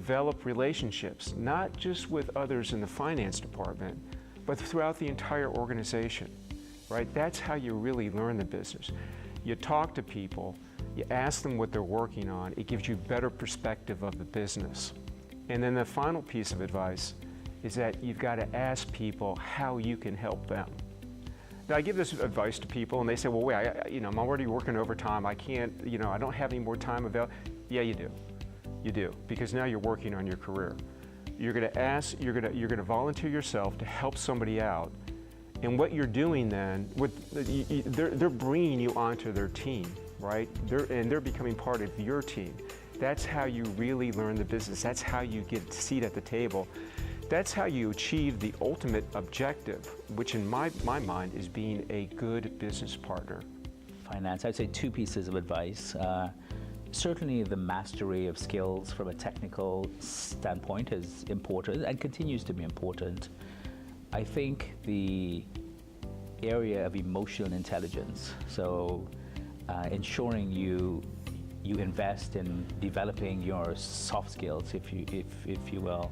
develop relationships, not just with others in the finance department, but throughout the entire organization, right? That's how you really learn the business. You talk to people, you ask them what they're working on, it gives you better perspective of the business. And then the final piece of advice is that you've got to ask people how you can help them. Now, I give this advice to people and they say, well, wait, I'm already working overtime, I can't, I don't have any more time available. Yeah, you do. You do, because now you're working on your career. You're going to ask, you're going to volunteer yourself to help somebody out. And what you're doing then, they're bringing you onto their team, right? They're becoming part of your team. That's how you really learn the business. That's how you get a seat at the table. That's how you achieve the ultimate objective, which in my mind is being a good business partner. Finance, I'd say two pieces of advice. Certainly the mastery of skills from a technical standpoint is important and continues to be important. I think the area of emotional intelligence, so ensuring you invest in developing your soft skills, if you will,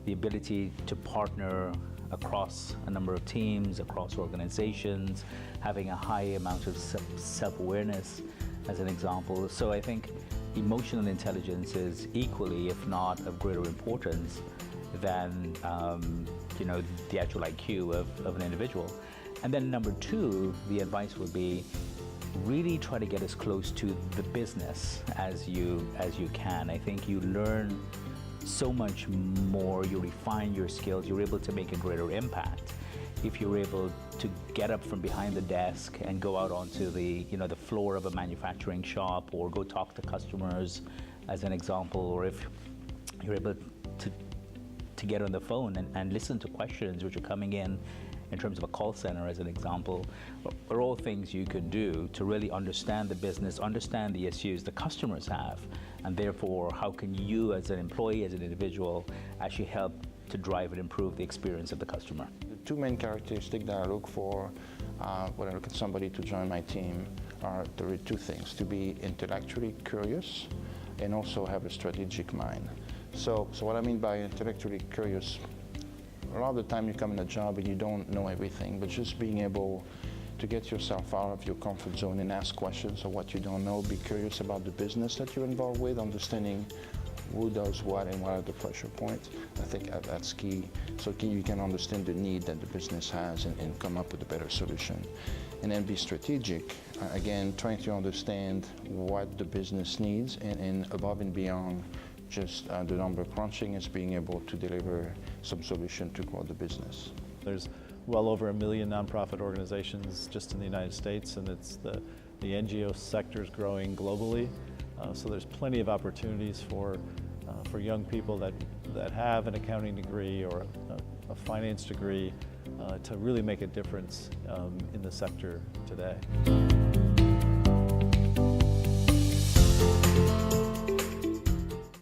the ability to partner across a number of teams, across organizations, having a high amount of self-awareness as an example. So I think emotional intelligence is equally, if not of greater importance, than the actual IQ of an individual. And then number two, the advice would be really try to get as close to the business as you can. I think you learn so much more, you refine your skills, you're able to make a greater impact if you're able to get up from behind the desk and go out onto the floor of a manufacturing shop, or go talk to customers as an example, or if you're able to get on the phone and listen to questions which are coming in terms of a call center as an example, are all things you can do to really understand the business, understand the issues the customers have, and therefore how can you as an employee, as an individual, actually help to drive and improve the experience of the customer. The two main characteristics that I look for when I look at somebody to join my team are there are two things: to be intellectually curious and also have a strategic mind. So what I mean by intellectually curious, a lot of the time you come in a job and you don't know everything, but just being able to get yourself out of your comfort zone and ask questions of what you don't know, be curious about the business that you're involved with, understanding who does what and what are the pressure points. I think that's key. So you can understand the need that the business has and come up with a better solution. And then be strategic, again, trying to understand what the business needs and above and beyond just the number crunching is being able to deliver some solution to grow the business. There's well over 1 million nonprofit organizations just in the United States, and it's the NGO sector is growing globally. So there's plenty of opportunities for young people that have an accounting degree or a finance degree to really make a difference in the sector today.